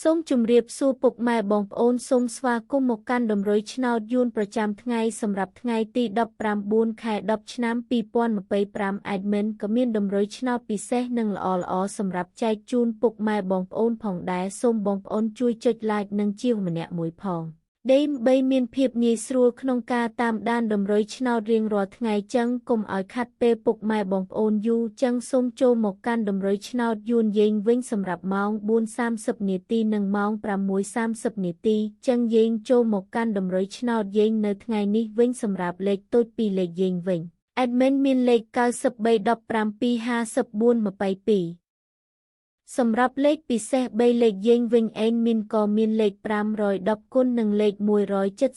សូមជម្រាបសួរពុកម៉ែបងប្អូនសូមស្វាគមន៍មកកាន់តម្រុយឆ្នោតយួនប្រចាំថ្ងៃសម្រាប់ថ្ងៃទី19ខែ10ឆ្នាំ2025 Admin ក៏មានតម្រុយឆ្នោតពិសេសនិងល្អៗសម្រាប់ចែកជូនពុកម៉ែបងប្អូនផងដែរសូមបងប្អូនជួយចុច like និងជាវម្នាក់មួយផងដើម្បីមានភាពងាយស្រួលក្នុងការតាមដានតម្រុយឆ្នោតរៀងរាល់ថ្ងៃចឹងកុំឲ្យខាត់ពេលពុកម៉ែបងប្អូនយូរចឹងសូមចូលមកកាន់តម្រុយឆ្នោតយួនយើងវិញសម្រាប់ម៉ោង 4:30 នាទីនិងម៉ោង 6:30 នាទីចឹងយើងចូលមកកាន់តម្រុយឆ្នោតយើងនៅថ្ងៃនេះវិញសម្រាប់លេខតូចពីលេខយើងវិញ Admin មានលេខ93175422សម្រាប់លេខពិសេស3លេខយើងវិញAdminក៏មានលេខ510គុណនិងលេខ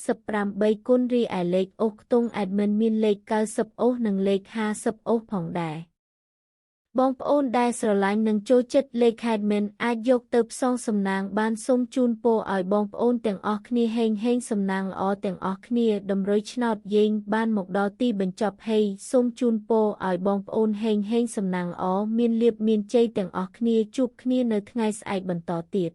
178គុណរីឯលេខអូសខ្ទង់Adminមានលេខ90អូសនិងលេខ50អូសផងដែរបងប្អូនដែលស្រឡាញ់និងចូលចិត្តលេខ Admin អាចយកទៅផ្សងសំណាងបានសូមជូនពរឲ្យបងប្អូនទាំងអស់គ្នាហេងសំណាងល្អទាំងអស់គ្នាតម្រុយឆ្នោតយើងបានមកដល់ទីបញ្ចប់ហើយសូមជូនពរឲ្យបងប្អូនហេងសំណាងល្អមានលាភមានជ័យទាំងអស់គ្នាជួបគ្នានៅថ្ងៃស្អែកបន្តទៀត